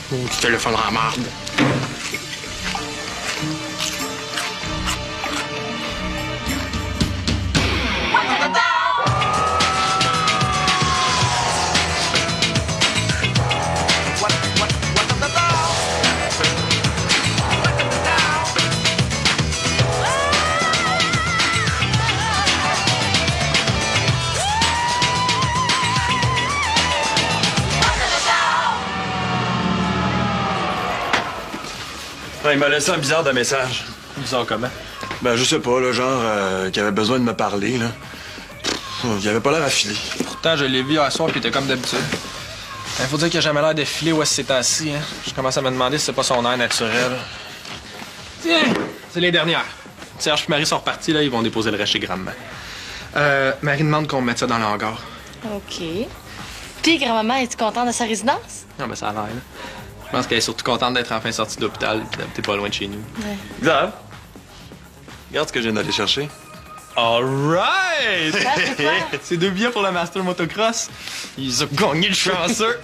Oh, tu téléphoneras à marde. Ouais, il m'a laissé un bizarre de message. Bizarre comment? Ben, je sais pas, là, genre, qu'il avait besoin de me parler, là. Il avait pas l'air affilé. Pourtant, je l'ai vu hier soir puis il était comme d'habitude. Il faut dire qu'il a jamais l'air de filer où est-ce qu'il s'est assis, hein. Je commence à me demander si c'est pas son air naturel. Tiens, c'est les dernières. Serge et Marie sont repartis, là, ils vont déposer le reste chez grand-maman. Marie demande qu'on mette ça dans le hangar. OK. Puis, grand-maman, es-tu contente de sa résidence? Non, mais ça a l'air, là. Je pense qu'elle est surtout contente d'être enfin sortie de l'hôpital et d'habiter pas loin de chez nous. Ouais. Xav, regarde ce que je viens d'aller chercher. All right! Ah, c'est quoi? C'est 2 billets pour le Master Motocross. Ils ont gagné le chanceux.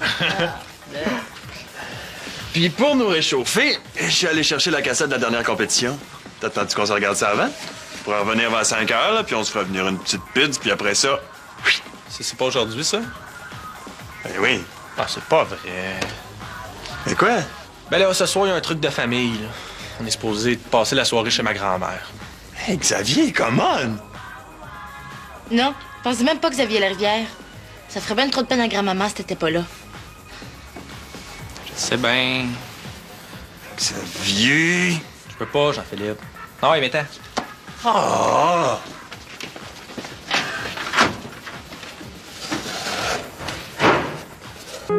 Puis pour nous réchauffer, je suis allé chercher la cassette de la dernière compétition. T'attends-tu qu'on se regarde ça avant? On pourrait revenir vers 5 heures, là, puis on se fera venir une petite pizza, puis après ça... C'est pas aujourd'hui, ça? Ben oui. Ah, c'est pas vrai. Mais quoi? Ben là, ce soir, il y a un truc de famille, là. On est supposé passer la soirée chez ma grand-mère. Hey, Xavier, come on! Non, pensez même pas que Xavier Larivière. Ça ferait bien trop de peine à grand-maman si t'étais pas là. Je sais bien. Xavier! Je peux pas, Jean-Philippe. Ah ouais, mais attends. Ah!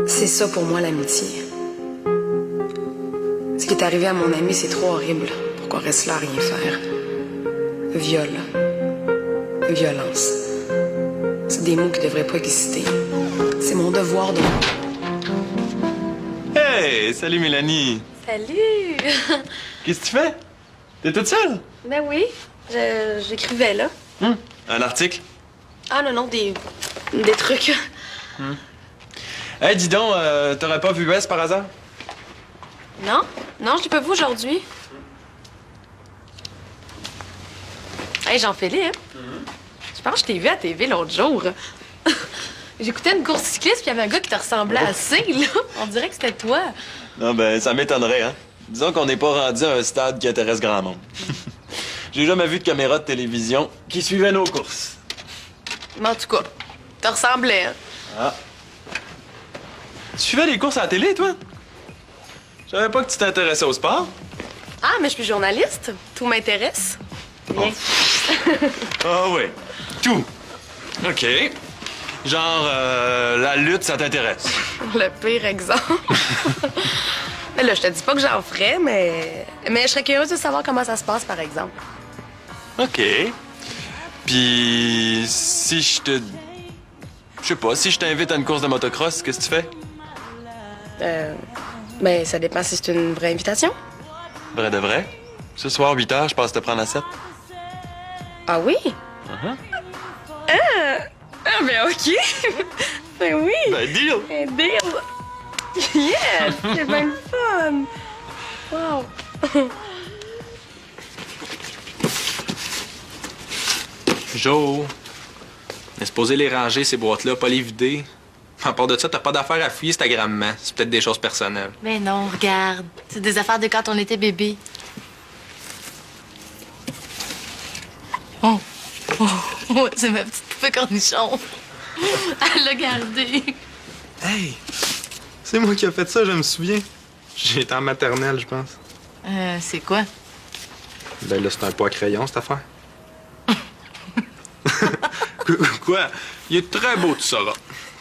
C'est ça pour moi l'amitié. Ce qui est arrivé à mon ami, c'est trop horrible pour qu'on reste là à rien faire. Viol. Violence. C'est des mots qui devraient pas exister. C'est mon devoir de... Hey! Salut, Mélanie! Salut! Qu'est-ce que tu fais? T'es toute seule? Ben oui, j'écrivais là. Un article? Ah non, non, des trucs. Hey, dis donc, t'aurais pas vu Wes par hasard? Non? Non, je l'ai pas vu aujourd'hui. Hey, Jean-Philippe, je pense que je t'ai vu à TV l'autre jour. J'écoutais une course cycliste, puis il y avait un gars qui te ressemblait assez, là. On dirait que c'était toi. Non, ben, ça m'étonnerait, hein. Disons qu'on n'est pas rendu à un stade qui intéresse grand monde. J'ai jamais vu de caméra de télévision qui suivait nos courses. Mais en tout cas, te ressemblais, hein. Ah. Tu suivais les courses à la télé, toi? Je savais pas que tu t'intéressais au sport. Ah, mais je suis journaliste. Tout m'intéresse. Viens. Ah oui, tout. OK. Genre, la lutte, ça t'intéresse? Le pire exemple. Mais là, je te dis pas que j'en ferais, mais je serais curieuse de savoir comment ça se passe, par exemple. OK. Puis, si je te... Je sais pas, si je t'invite à une course de motocross, qu'est-ce que tu fais? Ben, ça dépend si c'est une vraie invitation. Vrai de vrai? Ce soir, 8 h, je passe te prendre à 7. Ah oui? Ah, ben OK. Ben oui. Ben, deal! Un deal. Yes, c'est bien le fun. Wow. Jo, on est supposé les ranger, ces boîtes-là, pas les vider. À part de ça, t'as pas d'affaires à fouiller, c'est ta grand-maman. C'est peut-être des choses personnelles. Mais non, regarde. C'est des affaires de quand on était bébé. Oh! Oh, c'est ma petite poupée cornichon. Elle l'a gardée. Hey! C'est moi qui ai fait ça, je me souviens. J'étais en maternelle, je pense. C'est quoi? Ben là, c'est un pot à crayon, cette affaire. Quoi? Il est très beau, tu sauras.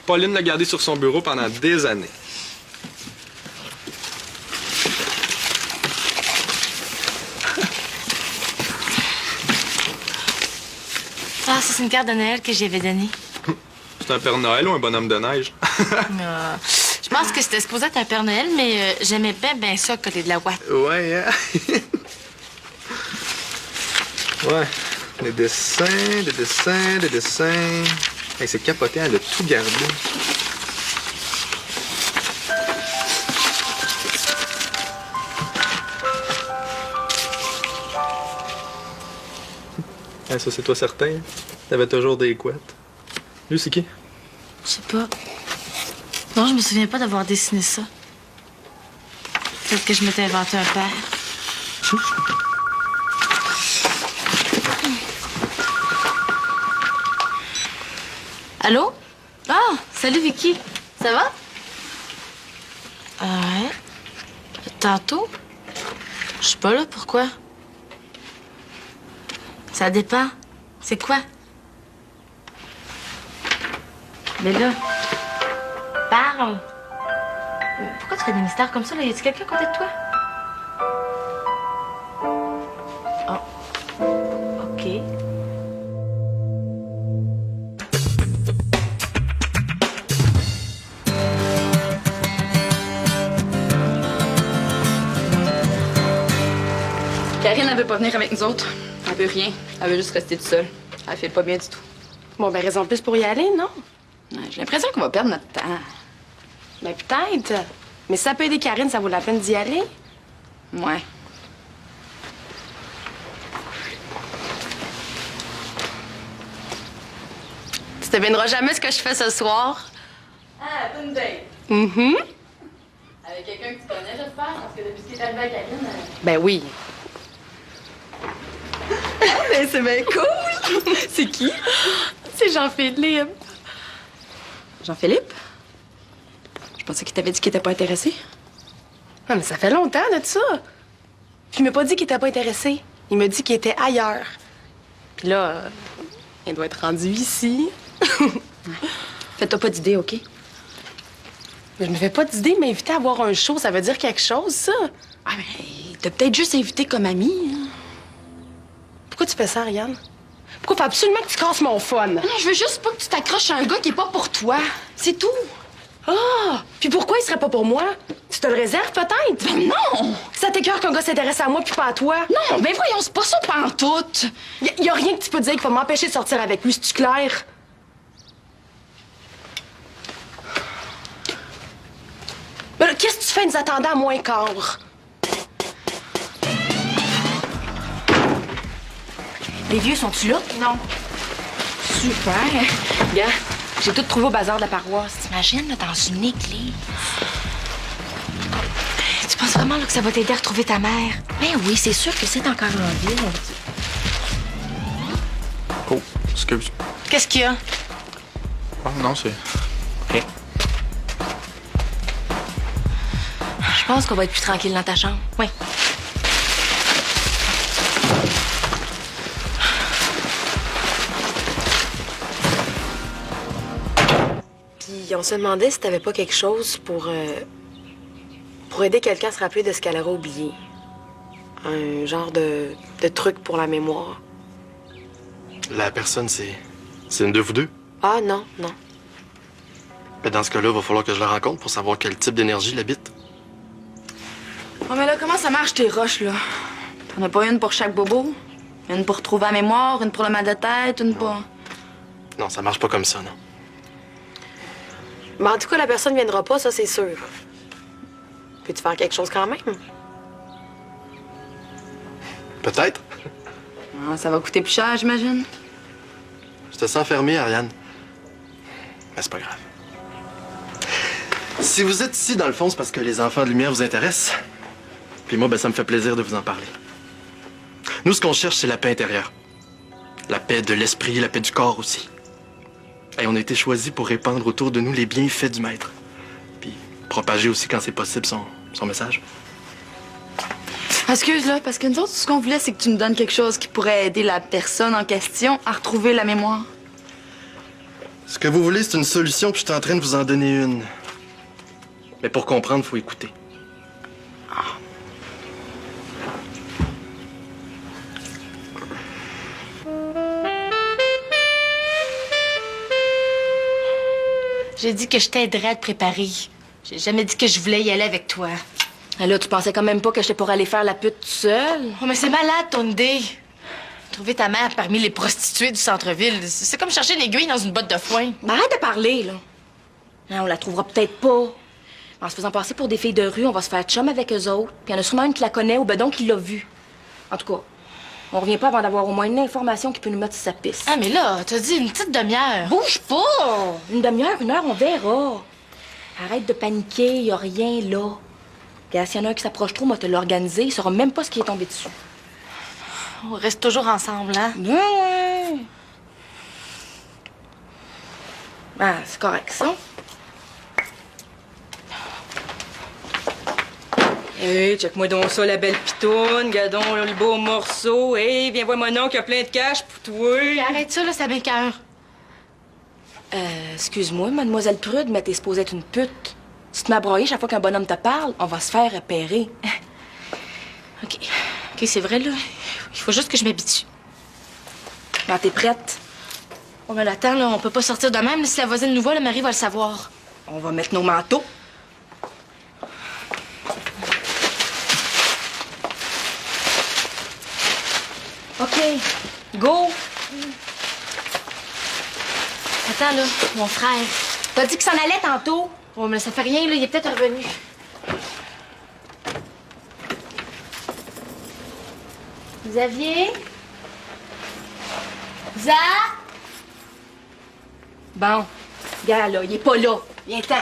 Pauline l'a gardé sur son bureau pendant des années. Ah, ça, c'est une carte de Noël que j'avais donnée. C'est un Père Noël ou un bonhomme de neige? Je pense que c'était supposé être un Père Noël, mais j'aimais bien ça, côté de la ouate. Ouais, hein? Ouais. Des dessins. Hey, c'est capoté, elle a tout gardé. Ouais, ça, c'est toi certain. T'avais toujours des couettes. Lui, c'est qui? Je sais pas. Non, je me souviens pas d'avoir dessiné ça. Peut-être que je m'étais inventé un père. Allô? Ah, salut Vicky. Ça va? Ouais. Tantôt? Je suis pas là, pourquoi? Ça dépend. C'est quoi? Mais là, parle. Pourquoi tu fais des mystères comme ça, là? Y a-t-il quelqu'un à côté de toi? Oh. OK. Karine, elle veut pas venir avec nous autres. Elle veut rien. Elle veut juste rester toute seule. Elle fait pas bien du tout. Bon, ben, raison de plus pour y aller, non? Ouais, j'ai l'impression qu'on va perdre notre temps. Ben, peut-être. Mais si ça peut aider Karine, ça vaut la peine d'y aller. Ouais. Tu te devineras jamais ce que je fais ce soir. Ah, t'as une date. Mm-hmm. Avec quelqu'un que tu connais, j'espère, parce que depuis ce qui est arrivé à Karine... Ben oui. Ben, c'est bien cool! C'est qui? C'est Jean-Philippe. Jean-Philippe? Je pensais qu'il t'avait dit qu'il était pas intéressé. Ah, mais ça fait longtemps de ça. Puis il m'a pas dit qu'il était pas intéressé. Il m'a dit qu'il était ailleurs. Puis là, il doit être rendu ici. Fais-toi pas d'idée, OK? Mais je me fais pas d'idée, m'inviter à voir un show, ça veut dire quelque chose, ça. Ah, mais t'as peut-être juste invité comme ami. Hein? Pourquoi tu fais ça, Ariane? Pourquoi faut absolument que tu casses mon fun? Non, je veux juste pas que tu t'accroches à un gars qui est pas pour toi. C'est tout. Ah! Puis pourquoi il serait pas pour moi? Tu te le réserves, peut-être? Ben non! Ça t'écoeure qu'un gars s'intéresse à moi puis pas à toi? Non, ben voyons, c'est pas ça pantoute. Y a rien que tu peux dire qui va m'empêcher de sortir avec lui, c'est-tu clair? Ben là, qu'est-ce que tu fais nous attendant à moins quart? Les vieux sont-tu là? Non. Super. Gars, j'ai tout trouvé au bazar de la paroisse. T'imagines, là, dans une église. Tu penses vraiment là, que ça va t'aider à retrouver ta mère? Ben oui, c'est sûr que c'est encore en ville. Oh, excuse. Qu'est-ce qu'il y a? Oh, non, c'est... OK. Je pense qu'on va être plus tranquille dans ta chambre. Oui. Puis on se demandait si t'avais pas quelque chose pour aider quelqu'un à se rappeler de ce qu'elle aurait oublié. Un genre de truc pour la mémoire. La personne, c'est une de vous deux? Ah non, non. Ben, dans ce cas-là, il va falloir que je la rencontre pour savoir quel type d'énergie l'habite. Oh, mais là, comment ça marche, tes roches, là? T'en as pas une pour chaque bobo? Une pour trouver la mémoire, une pour le mal de tête, une pour... Non, ça marche pas comme ça, non. Mais en tout cas, la personne viendra pas, ça c'est sûr. Peux-tu faire quelque chose quand même? Peut-être. Ah, ça va coûter plus cher, j'imagine. Je te sens fermé, Ariane. Mais c'est pas grave. Si vous êtes ici, dans le fond, c'est parce que les enfants de lumière vous intéressent. Puis moi, ben, ça me fait plaisir de vous en parler. Nous, ce qu'on cherche, c'est la paix intérieure. La paix de l'esprit, la paix du corps aussi. Et on a été choisis pour répandre autour de nous les bienfaits du maître. Puis propager aussi, quand c'est possible, son message. Excuse, là, parce que nous autres, ce qu'on voulait, c'est que tu nous donnes quelque chose qui pourrait aider la personne en question à retrouver la mémoire. Ce que vous voulez, c'est une solution, puis je suis en train de vous en donner une. Mais pour comprendre, il faut écouter. J'ai dit que je t'aiderais à te préparer. J'ai jamais dit que je voulais y aller avec toi. Et là, tu pensais quand même pas que j'étais pour aller faire la pute toute seule? Oh, mais c'est malade, ton idée. Trouver ta mère parmi les prostituées du centre-ville, c'est comme chercher une aiguille dans une botte de foin. Ben, arrête de parler, là. Hein, on la trouvera peut-être pas. En se faisant passer pour des filles de rue, on va se faire chum avec eux autres. Puis il y en a sûrement une qui la connaît ou ben donc qui l'a vue. En tout cas, On revient pas avant d'avoir au moins une information qui peut nous mettre sur sa piste. Ah, mais là, t'as dit une petite demi-heure. Bouge pas! Une demi-heure, une heure, on verra. Arrête de paniquer, y a rien là. Regarde, s'il y en a un qui s'approche trop, moi te l'organiser, il saura même pas ce qui est tombé dessus. On reste toujours ensemble, hein? Ouais. Ah, c'est correct, ça. Hey, check-moi donc ça, la belle pitoune. Gadon, le beau morceau. Hey, viens voir mon oncle, il y a plein de cash pour toi. Arrête ça, là, ça m'écoeure. Excuse-moi, mademoiselle Prude, mais t'es supposée être une pute. Si tu m'as broyé chaque fois qu'un bonhomme te parle, on va se faire repérer. OK, c'est vrai, là. Il faut juste que je m'habitue. Ben, t'es prête? Oh, mais attends, là, on peut pas sortir de même. Si la voisine nous voit, le mari va le savoir. On va mettre nos manteaux. OK, go! Attends, là, mon frère. T'as dit qu'il s'en allait tantôt? Oh, mais ça fait rien, là, il est peut-être revenu. Xavier? Za? Bon, gars, là, il est pas là. Viens-t'en.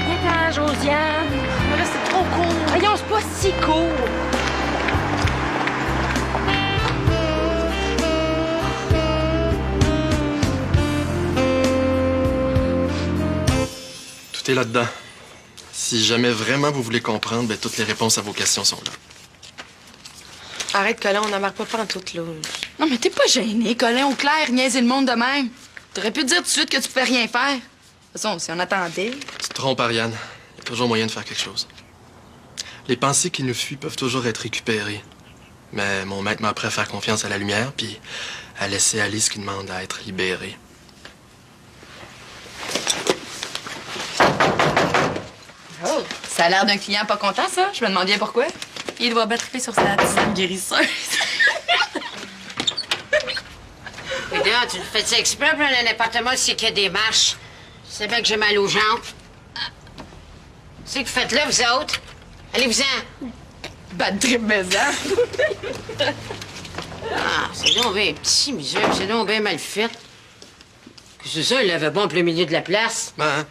Viens-t'en, Josiane. Mais là, c'est trop court. Voyons, c'est pas si court. Tout est là-dedans. Si jamais vraiment vous voulez comprendre, ben toutes les réponses à vos questions sont là. Arrête, Colin, on n'embarque pas pantoute, là. Non, mais t'es pas gêné, Colin, au clair, niaiser le monde de même. T'aurais pu dire tout de suite que tu pouvais rien faire. De toute façon, si on attendait... Tu te trompes, Ariane. Il y a toujours moyen de faire quelque chose. Les pensées qui nous fuient peuvent toujours être récupérées. Mais mon maître m'a appris à faire confiance à la lumière, puis à laisser Alice qui demande à être libérée. Oh, ça a l'air d'un client pas content, ça. Je me demande bien pourquoi. Il doit bien triper sur sa tisane guérisseuse. Regarde, tu le fais exprès pour aller à l'appartement c'est qu'il y a des marches. Tu sais bien que j'ai mal aux jambes. C'est que vous faites là, vous autres? Allez-vous-en. Bad trip maison. Ah, c'est donc bien petit, misère. C'est donc bien mal fait. C'est ça, il avait bon en plein milieu de la place. Ben, hein?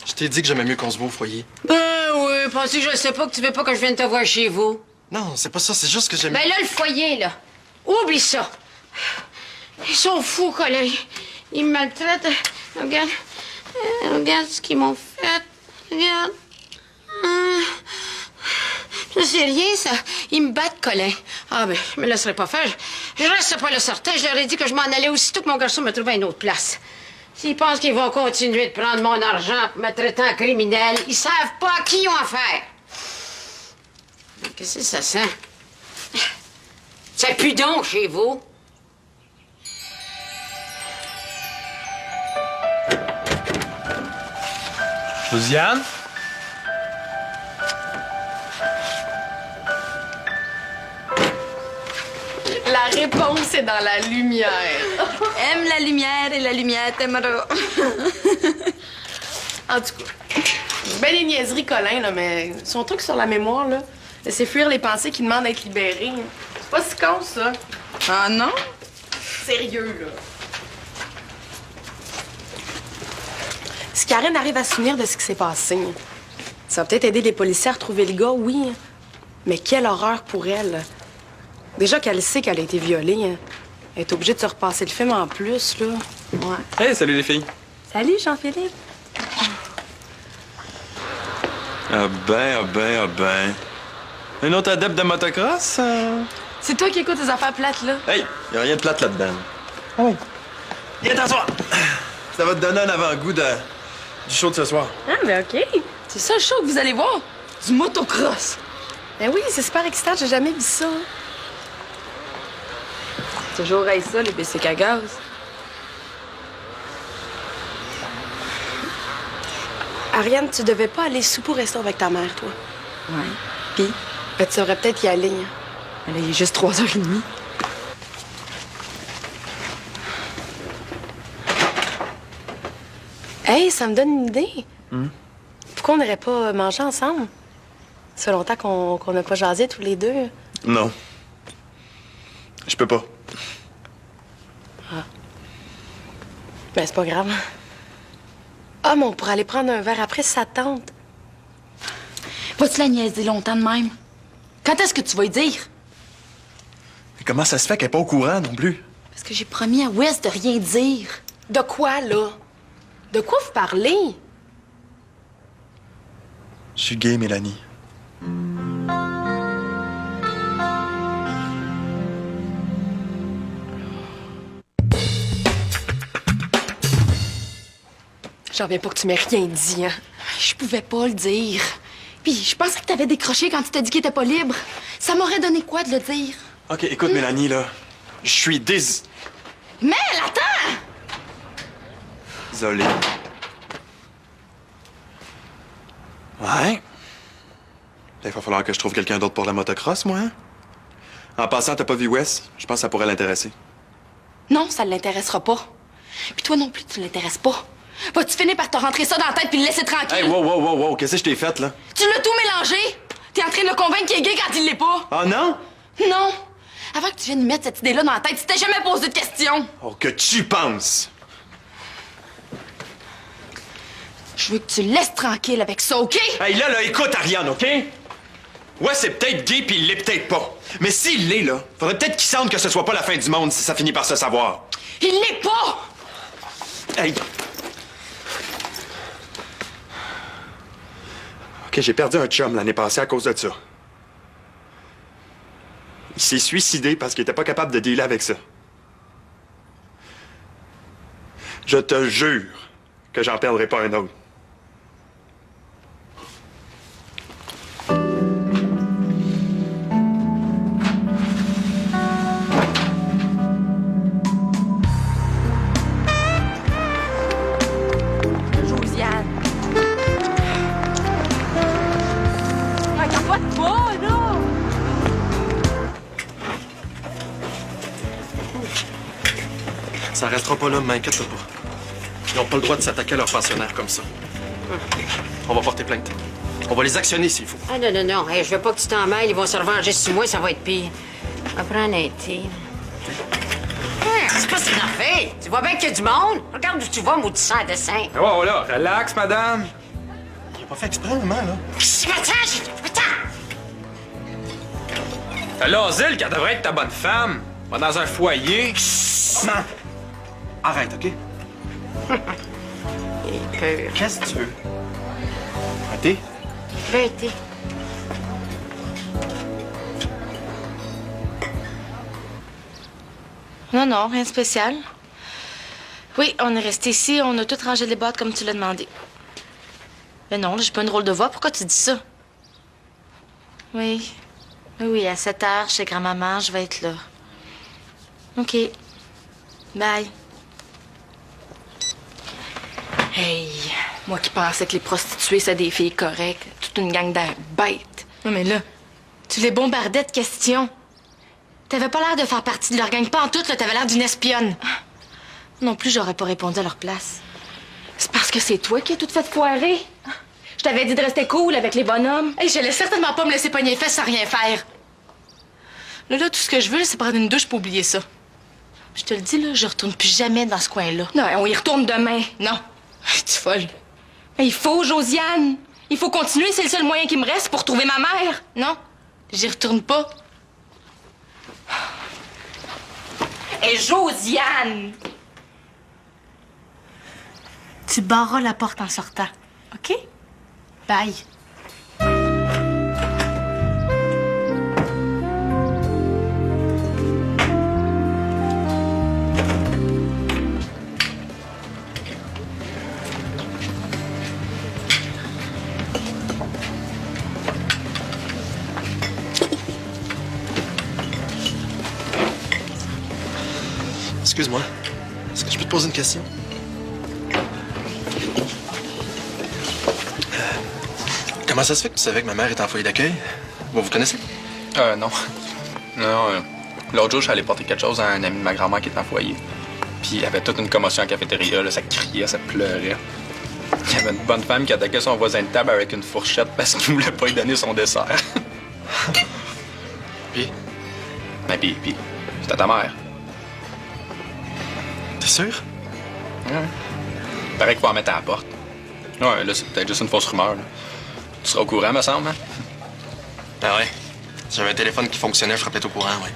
Je t'ai dit que j'aimais mieux qu'on se voit au foyer. Ben oui, pensez que je sais pas que tu veux pas que je vienne te voir chez vous. Non, c'est pas ça, c'est juste que j'aime... Ben là, le foyer, là. Oublie ça. Ils sont fous, Colin. Ils me maltraitent. Regarde. Regarde ce qu'ils m'ont fait. Regarde. Ça, c'est rien, ça. Ils me battent, Colin. Ah, ben, je me laisserai pas faire. Je reste pas là certain. Je leur ai dit que je m'en allais aussitôt que mon garçon me trouvait une autre place. S'ils pensent qu'ils vont continuer de prendre mon argent pour me traiter en criminel, ils savent pas à qui ils ont affaire. Qu'est-ce que ça sent? Ça pue donc chez vous. Josiane? La réponse est dans la lumière. Aime la lumière et la lumière t'aimera. En tout cas, ben les niaiseries, Colin, là, mais son truc sur la mémoire, là, laisser fuir les pensées qui demandent d'être libérées. C'est pas si con, ça. Ah non? Sérieux, là. Si Karen arrive à se souvenir de ce qui s'est passé, ça va peut-être aider les policiers à retrouver le gars, oui. Mais quelle horreur pour elle. Déjà qu'elle sait qu'elle a été violée, hein. Elle est obligée de se repasser le film en plus, là. Ouais. Hey, salut les filles. Salut, Jean-Philippe. Ah ben. Un autre adepte de motocross? C'est toi qui écoutes tes affaires plates, là. Hey, y a rien de plate là-dedans. Ah oui. Viens t'asseoir. Ça va te donner un avant-goût du show de ce soir. Ah, ben OK. C'est ça le show que vous allez voir? Du motocross. Ben oui, c'est super excitant, j'ai jamais vu ça. Toujours aille ça, les bicycles à gaz. Ariane, tu devais pas aller souper au resto avec ta mère, toi. Ouais. Pis? Ben, tu devrais peut-être y aller. Hein. Elle il est juste 3h30. Hey, ça me donne une idée. pourquoi on n'irait pas manger ensemble? Ça fait longtemps qu'on n'a pas jasé tous les deux. Non. Je peux pas. Ah. Ben, c'est pas grave. Ah, mais on pourrait aller prendre un verre après si ça te tente. Vas-tu la niaiser longtemps de même? Quand est-ce que tu vas y dire? Mais comment ça se fait qu'elle est pas au courant non plus? Parce que j'ai promis à Wes de rien dire. De quoi, là? De quoi vous parlez? Je suis gay, Mélanie. J'en viens pas que tu m'aies rien dit, hein? Je pouvais pas le dire. Puis je pensais que t'avais décroché quand tu t'as dit qu'il était pas libre. Ça m'aurait donné quoi de le dire? OK, écoute, Mélanie, là. Je suis Mel, attends! désolé. Ouais? Il va falloir que je trouve quelqu'un d'autre pour la motocross, moi, hein? En passant, t'as pas vu Wes? Je pense que ça pourrait l'intéresser. Non, ça l'intéressera pas. Puis toi non plus, tu l'intéresses pas. Vas-tu finir par te rentrer ça dans la tête puis le laisser tranquille? Hey, wow, qu'est-ce que je t'ai fait, là? Tu l'as tout mélangé! T'es en train de le convaincre qu'il est gay quand il l'est pas! Ah non? Non! Avant que tu viennes mettre cette idée-là dans la tête, tu t'es jamais posé de questions! Oh, que tu penses! Je veux que tu le laisses tranquille avec ça, OK? Hey, là, écoute, Ariane, OK? Ouais, c'est peut-être gay puis il l'est peut-être pas. Mais s'il l'est, là, faudrait peut-être qu'il sente que ce soit pas la fin du monde si ça finit par se savoir. Il l'est pas! Hey! OK, j'ai perdu un chum l'année passée à cause de ça. Il s'est suicidé parce qu'il était pas capable de dealer avec ça. Je te jure que j'en perdrai pas un autre. Josiane! Regarde-toi pas, là! Ça restera pas là, m'inquiète-toi pas. Ils n'ont pas le droit de s'attaquer à leurs pensionnaires comme ça. On va porter plainte. On va les actionner s'il faut. Ah, non. Hey, je veux pas que tu t'en mêles. Ils vont se revenger sur moi, ça va être pire. On va prendre un thé. C'est quoi cette affaire? Tu vois bien qu'il y a du monde? Regarde où tu vas, maudit sang de dessin. Oh là, relax, madame. Il a pas fait exprès, maman, là. Attends! T'as l'asile qu'elle devrait être ta bonne femme. Pas dans un foyer. Maman! Arrête, OK? Il est peur. Qu'est-ce que tu veux? Un thé? Je veux un thé. Non, rien de spécial. Oui, on est resté ici, on a tout rangé les boîtes comme tu l'as demandé. Mais non, j'ai pas une drôle de voix. Pourquoi tu dis ça? Oui, à 7 heures, chez grand-maman, je vais être là. OK. Bye. Hey, moi qui pensais que les prostituées, c'est des filles correctes. Toute une gang de bêtes. Non, mais là, tu les bombardais de questions. T'avais pas l'air de faire partie de leur gang. Pas en tout, là, t'avais l'air d'une espionne. Non plus, j'aurais pas répondu à leur place. C'est parce que c'est toi qui as tout fait foirer. Je t'avais dit de rester cool avec les bonhommes. Hey, j'allais certainement pas me laisser pogner les fesses sans rien faire. Là, tout ce que je veux, c'est prendre une douche pour oublier ça. Je te le dis, là, je retourne plus jamais dans ce coin-là. Non, on y retourne demain. Non. Tu es folle. Mais il faut, Josiane. Il faut continuer, c'est le seul moyen qui me reste pour trouver ma mère. Non, j'y retourne pas. Et Josiane! Tu barras la porte en sortant, OK? Bye. Excuse-moi. Est-ce que je peux te poser une question? Comment ça se fait que tu savais que ma mère est en foyer d'accueil? Vous vous connaissez? Non. L'autre jour, je suis allé porter quelque chose à un ami de ma grand-mère qui était en foyer. Puis il y avait toute une commotion en cafétéria, là, ça criait, ça pleurait. Il y avait une bonne femme qui attaquait son voisin de table avec une fourchette parce qu'il voulait pas lui donner son dessert. Puis, Ben puis, c'était ta mère. t'es sûr? Paraît qu'il faut en mettre à la porte. Ouais, là, c'est peut-être juste une fausse rumeur, là. Tu seras au courant, me semble, hein? Ah ouais. Si j'avais un téléphone qui fonctionnait, je serais peut-être au courant, ouais.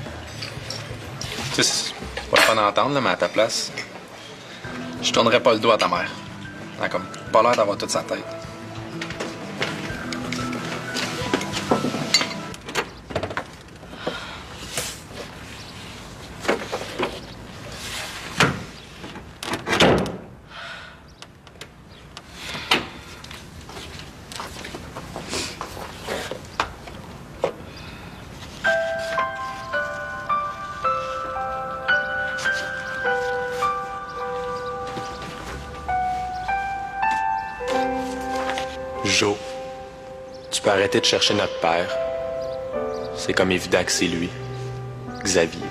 Tu sais, c'est pas le fun d'entendre, là, mais à ta place, je tournerais pas le dos à ta mère. Elle a comme pas l'air d'avoir toute sa tête. Jo, tu peux arrêter de chercher notre père. C'est comme évident que c'est lui, Xavier.